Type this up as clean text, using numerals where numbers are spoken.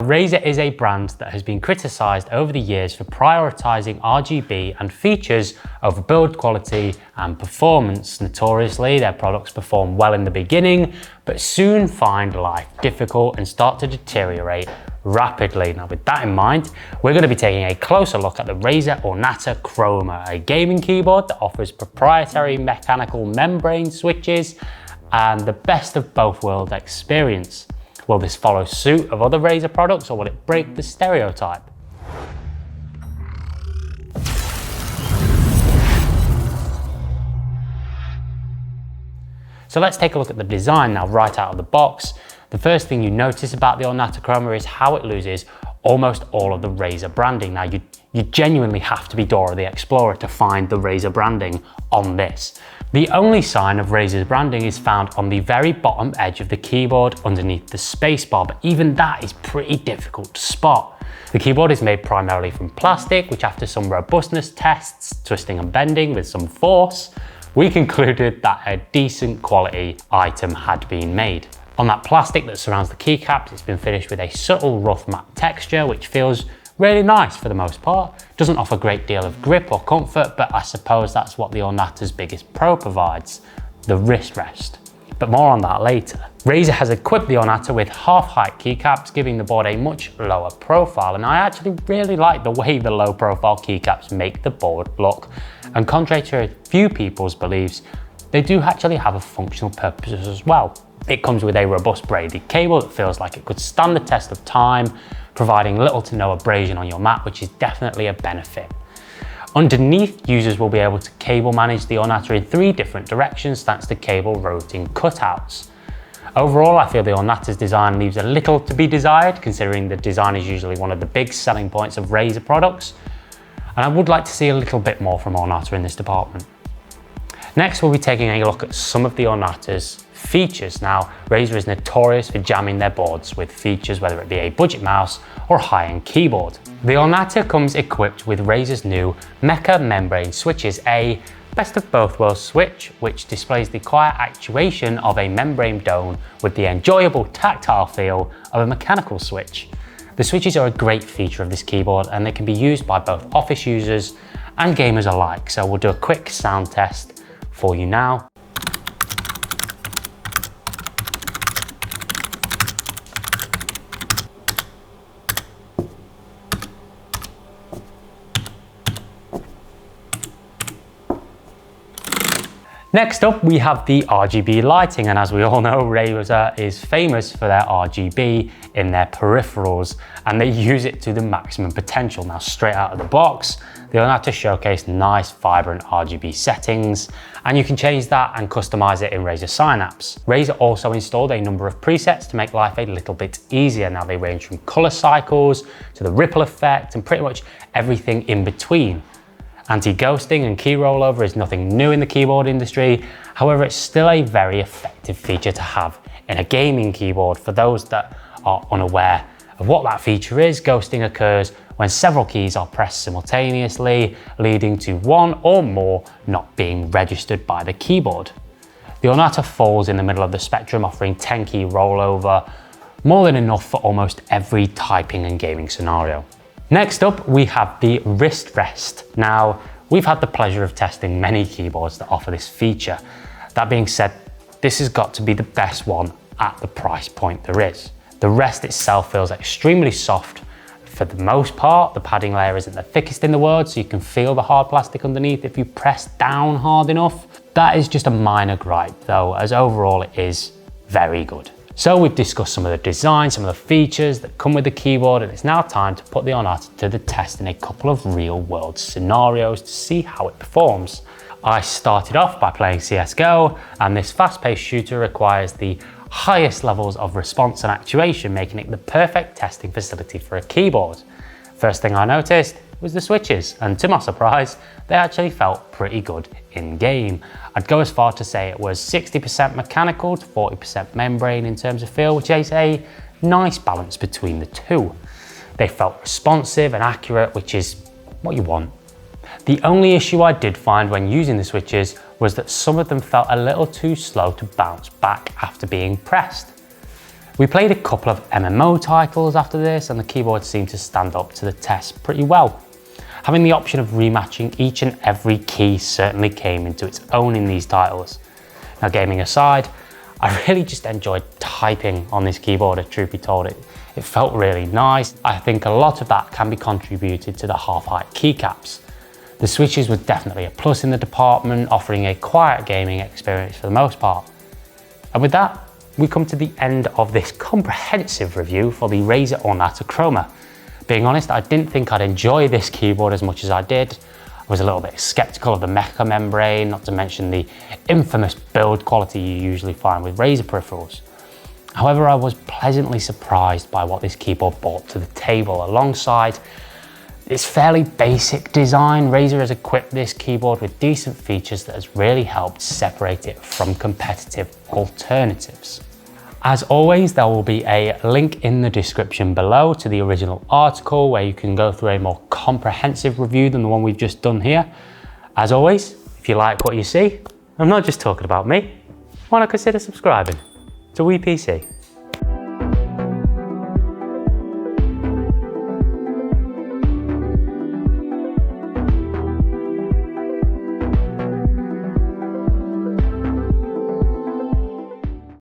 Razer is a brand that has been criticised over the years for prioritising RGB and features over build quality and performance. Notoriously, their products perform well in the beginning, but soon find life difficult and start to deteriorate rapidly. Now, with that in mind, we're going to be taking a closer look at the Razer Ornata Chroma, a gaming keyboard that offers proprietary mechanical membrane switches and the best of both worlds experience. Will this follow suit of other Razer products, or will it break the stereotype? So let's take a look at the design now right out of the box. The first thing you notice about the Ornata Chroma is how it loses almost all of the Razer branding. Now you genuinely have to be Dora the Explorer to find the Razer branding on this. The only sign of Razer's branding is found on the very bottom edge of the keyboard underneath the spacebar, but even that is pretty difficult to spot. The keyboard is made primarily from plastic, which after some robustness tests, twisting and bending with some force, we concluded that a decent quality item had been made. On that plastic that surrounds the keycaps, it's been finished with a subtle rough matte texture, which feels really nice for the most part. Doesn't offer a great deal of grip or comfort, but I suppose that's what the Ornata's biggest pro provides, the wrist rest. But more on that later. Razer has equipped the Ornata with half-height keycaps, giving the board a much lower profile, and I actually really like the way the low profile keycaps make the board look. And contrary to a few people's beliefs, they do actually have a functional purpose as well. It comes with a robust braided cable that feels like it could stand the test of time, providing little to no abrasion on your mat, which is definitely a benefit. Underneath, users will be able to cable manage the Ornata in 3 different directions thanks to cable routing cutouts. Overall, I feel the Ornata's design leaves a little to be desired, considering the design is usually one of the big selling points of Razer products, and I would like to see a little bit more from Ornata in this department. Next, we'll be taking a look at some of the Ornata's features. Now, Razer is notorious for jamming their boards with features, whether it be a budget mouse or a high-end keyboard. The Ornata comes equipped with Razer's new mecha-membrane switches, a best of both worlds switch, which displays the quiet actuation of a membrane dome with the enjoyable tactile feel of a mechanical switch. The switches are a great feature of this keyboard, and they can be used by both office users and gamers alike. So we'll do a quick sound test for you now. Next up, we have the RGB lighting, and as we all know, Razer is famous for their RGB in their peripherals, and they use it to the maximum potential. Now, straight out of the box, the Ornata showcased nice, vibrant RGB settings, and you can change that and customize it in Razer Synapse. Razer also installed a number of presets to make life a little bit easier. Now, they range from color cycles to the ripple effect and pretty much everything in between. Anti-ghosting and key rollover is nothing new in the keyboard industry. However, it's still a very effective feature to have in a gaming keyboard. For those that are unaware of what that feature is, ghosting occurs when several keys are pressed simultaneously, leading to one or more not being registered by the keyboard. The Ornata falls in the middle of the spectrum, offering 10 key rollover, more than enough for almost every typing and gaming scenario. Next up, we have the wrist rest. Now, we've had the pleasure of testing many keyboards that offer this feature. That being said, this has got to be the best one at the price point there is. The rest itself feels extremely soft. For the most part, the padding layer isn't the thickest in the world, so you can feel the hard plastic underneath if you press down hard enough. That is just a minor gripe though, as overall it is very good. So we've discussed some of the design, some of the features that come with the keyboard, and it's now time to put the Ornata to the test in a couple of real world scenarios to see how it performs. I started off by playing CSGO, and this fast-paced shooter requires the highest levels of response and actuation, making it the perfect testing facility for a keyboard. First thing I noticed was the switches, and to my surprise, they actually felt pretty good in game. I'd go as far to say it was 60% mechanical to 40% membrane in terms of feel, which is a nice balance between the two. They felt responsive and accurate, which is what you want. The only issue I did find when using the switches was that some of them felt a little too slow to bounce back after being pressed. We played a couple of MMO titles after this, and the keyboard seemed to stand up to the test pretty well. Having the option of rematching each and every key certainly came into its own in these titles. Now, gaming aside, I really just enjoyed typing on this keyboard, if truth be told. It felt really nice. I think a lot of that can be contributed to the half-height keycaps. The switches were definitely a plus in the department, offering a quiet gaming experience for the most part. And with that, we come to the end of this comprehensive review for the Razer Ornata Chroma. Being honest, I didn't think I'd enjoy this keyboard as much as I did. I was a little bit skeptical of the mecha-membrane, not to mention the infamous build quality you usually find with Razer peripherals. However, I was pleasantly surprised by what this keyboard brought to the table. Alongside its fairly basic design, Razer has equipped this keyboard with decent features that has really helped separate it from competitive alternatives. As always, there will be a link in the description below to the original article where you can go through a more comprehensive review than the one we've just done here. As always, if you like what you see, I'm not just talking about me, why not consider subscribing to WePC?